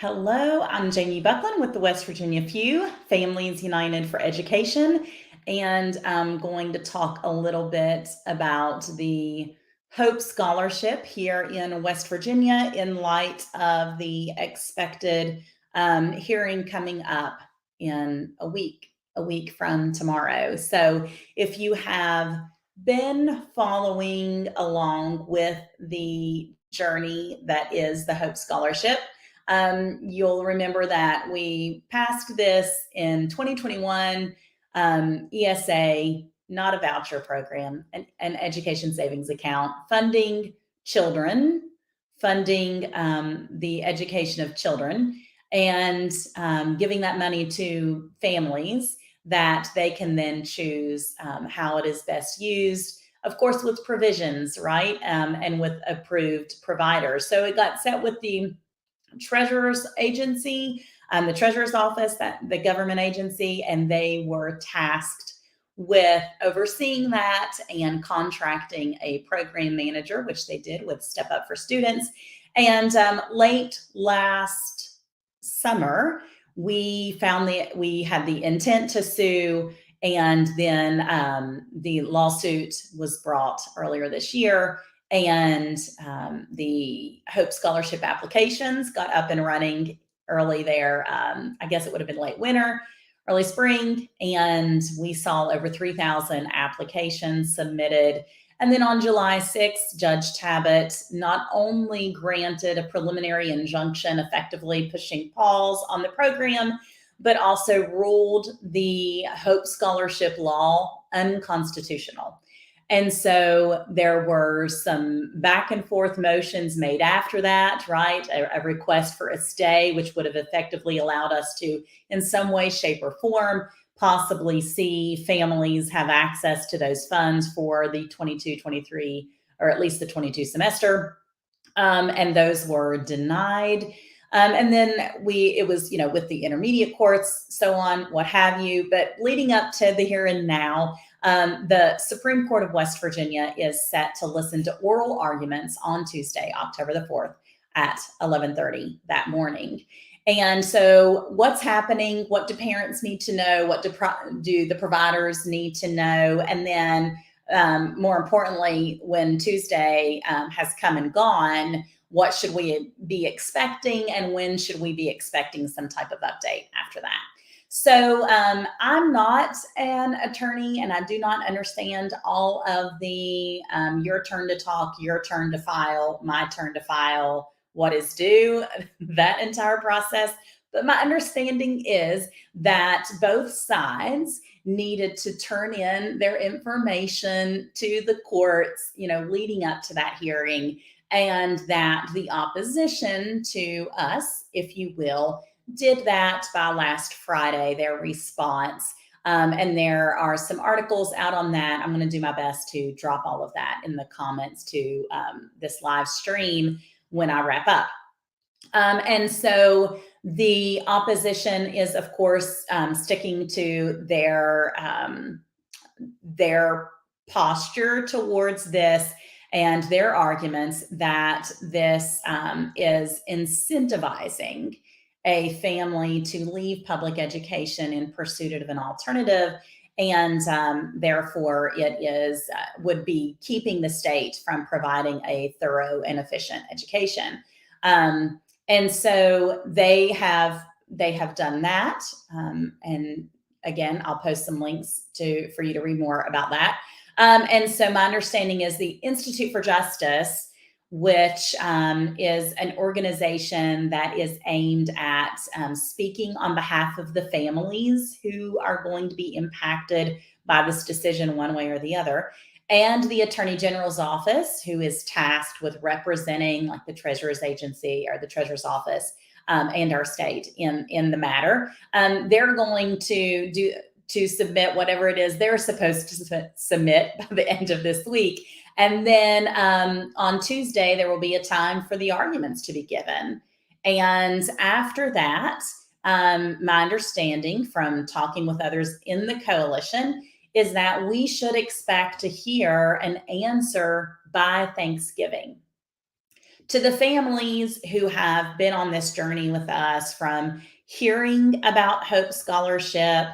Hello, I'm Jamie Buckland with the West Virginia Few, Families United for Education, and I'm going to talk a little bit about the Hope Scholarship here in West Virginia in light of the expected hearing coming up in a week from tomorrow. So if you have been following along with the journey that is the Hope Scholarship, you'll remember that we passed this in 2021, ESA, not a voucher program, an education savings account, funding children, funding the education of children, and giving that money to families that they can then choose how it is best used, of course, with provisions, right? And with approved providers. So it got set with the treasurer's agency, the treasurer's office, that the government agency, and they were tasked with overseeing that and contracting a program manager, which they did with Step Up for Students. And late last summer, we found that we had the intent to sue, and then the lawsuit was brought earlier this year, and the Hope Scholarship applications got up and running early there. I guess it would have been late winter, early spring, and we saw over 3,000 applications submitted. And then on July 6th, Judge Tabbitt not only granted a preliminary injunction, effectively pushing pause on the program, but also ruled the Hope Scholarship law unconstitutional. And so there were some back and forth motions made after that, right? A request for a stay, which would have effectively allowed us to, in some way, shape, or form, possibly see families have access to those funds for the 22-23, or at least the 22 semester. And those were denied. And then it was, with the intermediate courts, so on, what have you. But leading up to the here and now, the Supreme Court of West Virginia is set to listen to oral arguments on Tuesday, October the 4th at 11:30 that morning. And so what's happening? What do parents need to know? What do the providers need to know? And then more importantly, when Tuesday has come and gone, what should we be expecting, and when should we be expecting some type of update after that? So I'm not an attorney, and I do not understand all of the your turn to talk, your turn to file, my turn to file, what is due, that entire process. But my understanding is that both sides needed to turn in their information to the courts, leading up to that hearing, and that the opposition to us, if you will, did that by last Friday, their response. And there are some articles out on that. I'm going to do my best to drop all of that in the comments to this live stream when I wrap up. And so the opposition is, of course, sticking to their posture towards this, and their arguments that this is incentivizing a family to leave public education in pursuit of an alternative, and therefore it would be keeping the state from providing a thorough and efficient education. And so they have done that, and again, I'll post some links for you to read more about that. And so my understanding is the Institute for Justice, which is an organization that is aimed at speaking on behalf of the families who are going to be impacted by this decision one way or the other, and the Attorney General's office, who is tasked with representing like the Treasurer's agency or the Treasurer's office and our state in the matter. They're going to submit whatever it is they're supposed to submit by the end of this week. And then on Tuesday, there will be a time for the arguments to be given. And after that, my understanding from talking with others in the coalition is that we should expect to hear an answer by Thanksgiving. To the families who have been on this journey with us, from hearing about Hope Scholarship,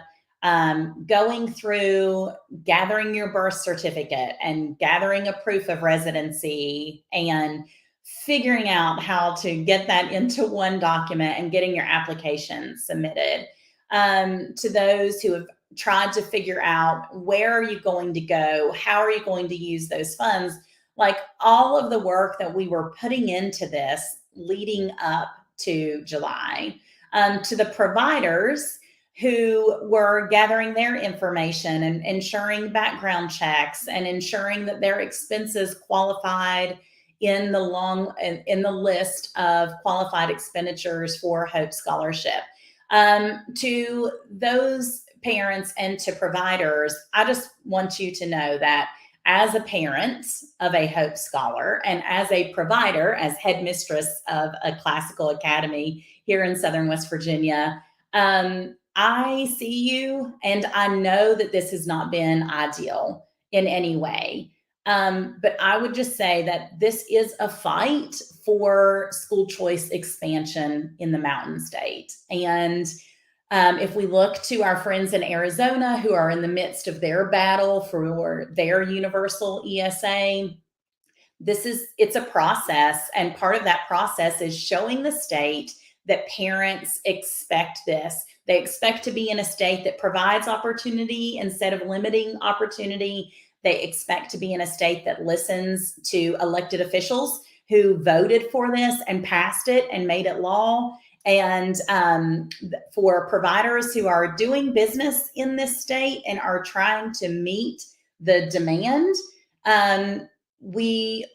going through gathering your birth certificate and gathering a proof of residency and figuring out how to get that into one document and getting your application submitted, to those who have tried to figure out where are you going to go, how are you going to use those funds, like all of the work that we were putting into this leading up to July, to the providers who were gathering their information and ensuring background checks and ensuring that their expenses qualified in the list of qualified expenditures for Hope Scholarship. To those parents and to providers, I just want you to know that as a parent of a Hope Scholar and as a provider, as headmistress of a classical academy here in Southern West Virginia, I see you and I know that this has not been ideal in any way. But I would just say that this is a fight for school choice expansion in the Mountain State. And if we look to our friends in Arizona who are in the midst of their battle for their universal ESA, it's a process. And part of that process is showing the state that parents expect this. They expect to be in a state that provides opportunity instead of limiting opportunity. They expect to be in a state that listens to elected officials who voted for this and passed it and made it law. And for providers who are doing business in this state and are trying to meet the demand, we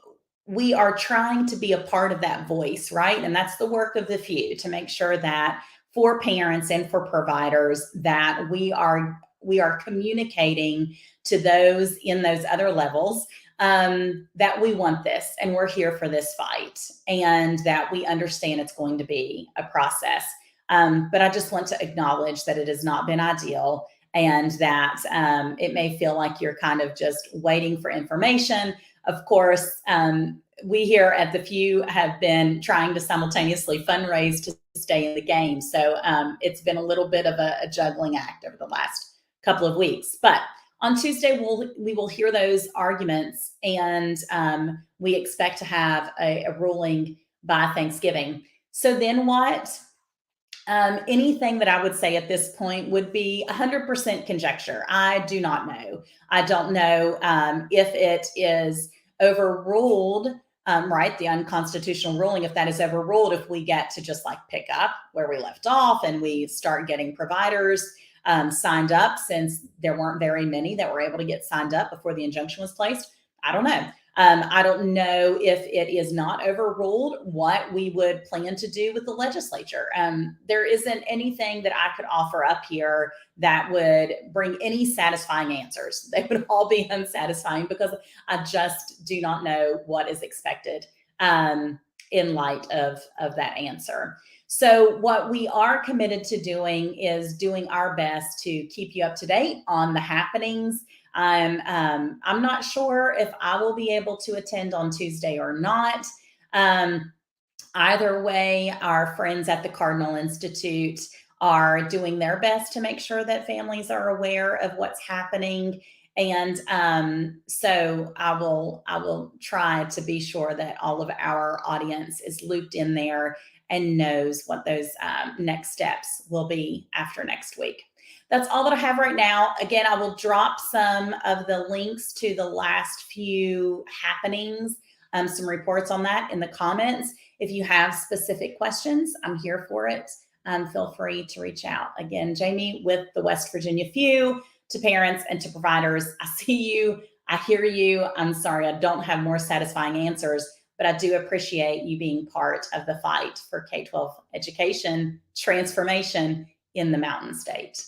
are trying to be a part of that voice, right? And that's the work of the few, to make sure that for parents and for providers that we are communicating to those in those other levels, that we want this and we're here for this fight, and that we understand it's going to be a process. But I just want to acknowledge that it has not been ideal, and that it may feel like you're kind of just waiting for information. Of course, we here at The Few have been trying to simultaneously fundraise to stay in the game. So it's been a little bit of a juggling act over the last couple of weeks. But on Tuesday, we will hear those arguments, and we expect to have a ruling by Thanksgiving. So then what? Anything that I would say at this point would be 100% conjecture. I do not know. I don't know if it is overruled, right? The unconstitutional ruling, if that is overruled, if we get to just like pick up where we left off and we start getting providers signed up, since there weren't very many that were able to get signed up before the injunction was placed. I don't know. I don't know if it is not overruled, what we would plan to do with the legislature. There isn't anything that I could offer up here that would bring any satisfying answers. They would all be unsatisfying because I just do not know what is expected in light of that answer. So what we are committed to doing is doing our best to keep you up to date on the happenings. I'm not sure if I will be able to attend on Tuesday or not. Either way, our friends at the Cardinal Institute are doing their best to make sure that families are aware of what's happening. And so I will try to be sure that all of our audience is looped in there and knows what those next steps will be after next week. That's all that I have right now. Again, I will drop some of the links to the last few happenings, some reports on that in the comments. If you have specific questions, I'm here for it. Feel free to reach out. Again, Jamie with the West Virginia Few. To parents and to providers, I see you, I hear you. I'm sorry I don't have more satisfying answers, but I do appreciate you being part of the fight for K-12 education transformation in the Mountain State.